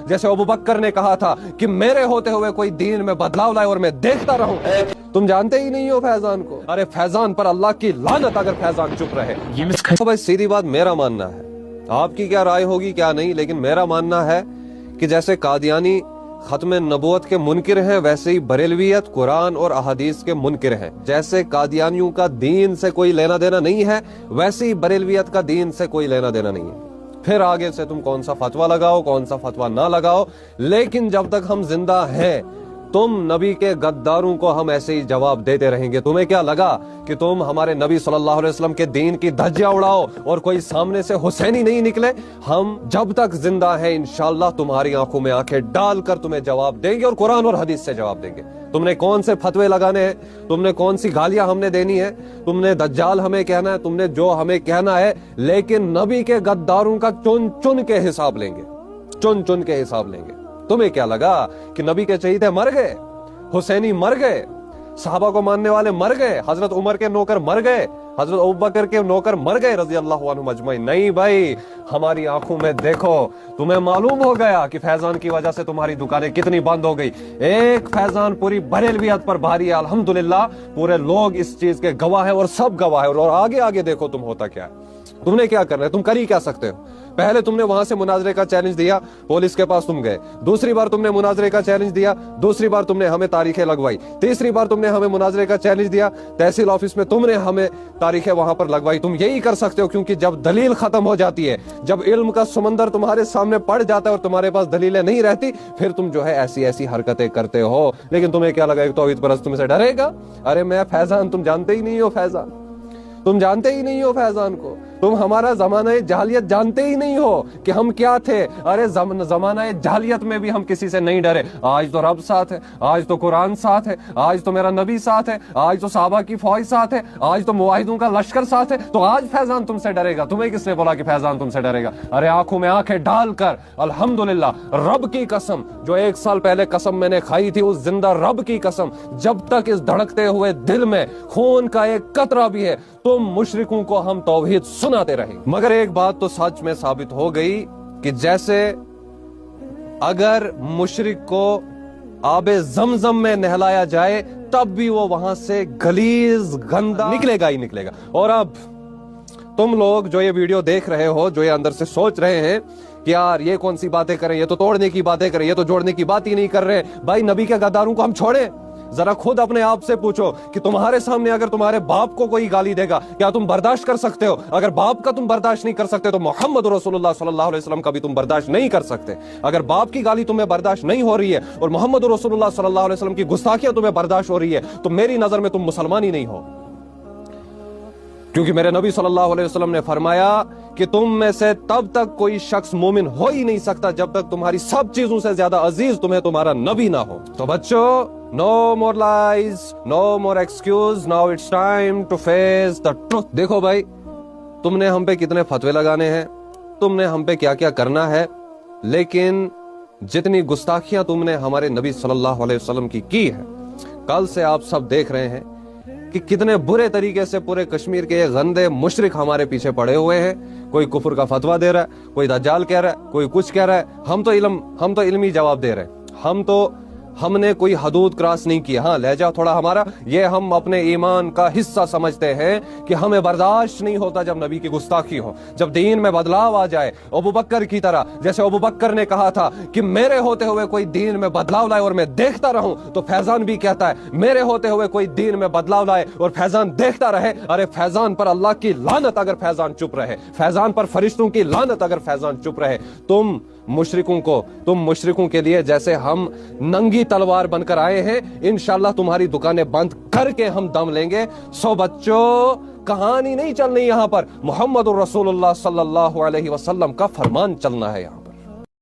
جیسے ابو بکر نے کہا تھا کہ میرے ہوتے ہوئے کوئی دین میں بدلاؤ لائے اور میں دیکھتا رہوں. تم جانتے ہی نہیں ہو فیضان کو. ارے فیضان پر اللہ کی لعنت اگر فیضان چپ رہے. تو بھائی سیدھی بات میرا ماننا ہے, آپ کی کیا رائے ہوگی کیا نہیں, لیکن میرا ماننا ہے کہ جیسے قادیانی ختم نبوت کے منکر ہیں ویسے ہی بریلویت قرآن اور احادیث کے منکر ہیں. جیسے قادیانیوں کا دین سے کوئی لینا دینا نہیں ہے ویسے ہی بریلویت کا دین سے کوئی لینا دینا نہیں ہے. پھر آگے سے تم کون سا فتویٰ لگاؤ کون سا فتویٰ نہ لگاؤ, لیکن جب تک ہم زندہ ہیں تم نبی کے غداروں کو ہم ایسے ہی جواب دیتے رہیں گے. تمہیں کیا لگا کہ تم ہمارے نبی صلی اللہ علیہ وسلم کے دین کی دھجیاں اڑاؤ اور کوئی سامنے سے حسینی نہیں نکلے؟ ہم جب تک زندہ ہیں انشاءاللہ تمہاری آنکھوں میں آنکھیں ڈال کر تمہیں جواب دیں گے اور قرآن اور حدیث سے جواب دیں گے. تم نے کون سے فتوے لگانے ہیں, تم نے کون سی گالیاں ہم نے دینی ہے, تم نے دجال ہمیں کہنا ہے, تم نے جو ہمیں کہنا ہے, لیکن نبی کے غداروں کا چن چن کے حساب لیں گے, چن چن کے حساب لیں گے. تمہیں کیا لگا کہ نبی کے چہیتے مر گئے, حسینی مر گئے, صحابہ کو ماننے والے مر گئے, حضرت عمر کے نوکر مر گئے, حضرت ابوبکر کے نوکر مر گئے رضی اللہ عنہم اجمعین؟ نہیں بھائی, ہماری آنکھوں میں دیکھو, تمہیں معلوم ہو گیا کہ فیضان کی وجہ سے تمہاری دکانیں کتنی بند ہو گئی. ایک فیضان پوری بریلویت پر بھاری ہے, الحمدللہ پورے لوگ اس چیز کے گواہ ہیں اور سب گواہ ہیں. اور آگے آگے دیکھو تم ہوتا کیا ہے. تم نے کیا کرنا ہے, تم کر ہی کیا سکتے ہو. پہلے تم نے وہاں سے مناظرے کا چیلنج دیا, پولیس کے پاس تم گئے. دوسری بار تم نے مناظرے کا چیلنج دیا, دوسری بار تم نے ہمیں تاریخیں لگوائی. تیسری بار تم نے ہمیں مناظرے کا چیلنج دیا, تحصیل آفس میں تم نے ہمیں تاریخیں وہاں پر لگوائی. تم یہی کر سکتے ہو, کیونکہ جب دلیل ختم ہو جاتی ہے, جب علم کا سمندر تمہارے سامنے پڑ جاتا ہے اور تمہارے پاس دلیلیں نہیں رہتی, پھر تم جو ہے ایسی ایسی حرکتیں کرتے ہو. لیکن تمہیں کیا لگا ایک توحید پرست تم سے ڈرے گا؟ ارے میں فیضان, تم جانتے ہی نہیں ہو فیضان, تم جانتے ہی نہیں ہو فیضان کو. تم ہمارا زمانہ جاہلیت جانتے ہی نہیں ہو کہ ہم کیا تھے. ارے زمانہ جاہلیت میں بھی ہم کسی سے نہیں ڈرے. آج تو رب ساتھ ہے, آج تو قرآن ساتھ ہے, آج تو میرا نبی ساتھ ہے, آج تو صحابہ کی فوج ساتھ ہے, آج تو موحدوں کا لشکر ساتھ ہے. تو آج فیضان تم سے ڈرے گا؟ تمہیں کس نے بولا کہ فیضان تم سے ڈرے گا؟ ارے آنکھوں میں آنکھیں ڈال کر الحمدللہ رب کی قسم, جو 1 سال پہلے قسم میں نے کھائی تھی, اس زندہ رب کی قسم, جب تک اس دھڑکتے ہوئے دل میں خون کا ایک قطرہ بھی ہے تم مشرکوں کو ہم توحید سناتے رہیں. مگر ایک بات تو سچ میں ثابت ہو گئی کہ جیسے اگر مشرک کو آب زمزم میں نہلایا جائے تب بھی وہ وہاں سے غلیظ گندا نکلے گا ہی نکلے گا. اور اب تم لوگ جو یہ ویڈیو دیکھ رہے ہو, جو یہ اندر سے سوچ رہے ہیں کہ یار یہ کون سی باتیں کریں, یہ تو توڑنے کی باتیں کریں, یہ تو جوڑنے کی بات ہی نہیں کر رہے, بھائی نبی کے غداروں کو ہم چھوڑیں. ذرا خود اپنے آپ سے پوچھو کہ تمہارے سامنے اگر تمہارے باپ کو کوئی گالی دے گا کیا تم برداشت کر سکتے ہو؟ اگر باپ کا تم برداشت نہیں کر سکتے تو محمد رسول اللہ صلی اللہ علیہ وسلم کا بھی تم برداشت نہیں کر سکتے. اگر باپ کی گالی تمہیں برداشت نہیں ہو رہی ہے اور محمد رسول اللہ صلی اللہ علیہ وسلم کی گستاخیاں تمہیں برداشت ہو رہی ہے تو میری نظر میں تم مسلمان ہی نہیں ہو. کیونکہ میرے نبی صلی اللہ علیہ وسلم نے فرمایا کہ تم میں سے تب تک کوئی شخص مومن ہو ہی نہیں سکتا جب تک تمہاری سب چیزوں سے زیادہ عزیز تمہیں تمہارا نبی نہ ہو. تو بچوں, no more lies, no more excuse, now it's time to face the truth. دیکھو بھائی, تم نے ہم پہ کتنے فتوے لگانے ہیں, تم نے ہم پہ کیا کیا کرنا ہے, لیکن جتنی گستاخیاں تم نے ہمارے نبی صلی اللہ علیہ وسلم کی ہے, کل سے آپ سب دیکھ رہے ہیں کہ کتنے برے طریقے سے پورے کشمیر کے یہ گندے مشرک ہمارے پیچھے پڑے ہوئے ہیں. کوئی کفر کا فتویٰ دے رہا ہے, کوئی دجال کہہ رہا ہے, کوئی کچھ کہہ رہا ہے. ہم تو علمی جواب دے رہے ہیں. ہم نے کوئی حدود کراس نہیں کی. ہاں لہجہ تھوڑا ہمارا, یہ ہم اپنے ایمان کا حصہ سمجھتے ہیں کہ ہمیں برداشت نہیں ہوتا جب نبی کی گستاخی ہو, جب دین میں بدلاؤ آ جائے. ابو بکر کی طرح, جیسے ابو بکر نے کہا تھا کہ میرے ہوتے ہوئے کوئی دین میں بدلاؤ لائے اور میں دیکھتا رہوں, تو فیضان بھی کہتا ہے میرے ہوتے ہوئے کوئی دین میں بدلاؤ لائے اور فیضان دیکھتا رہے. ارے فیضان پر اللہ کی لعنت اگر فیضان چپ رہے, فیضان پر فرشتوں کی لعنت اگر فیضان چپ رہے. تم مشرکوں کے لیے جیسے ہم ننگی تلوار بن کر آئے ہیں, انشاءاللہ تمہاری دکانیں بند کر کے ہم دم لیں گے. سو بچوں, کہانی نہیں چلنی یہاں پر, محمد الرسول اللہ صلی اللہ علیہ وسلم کا فرمان چلنا ہے یہاں.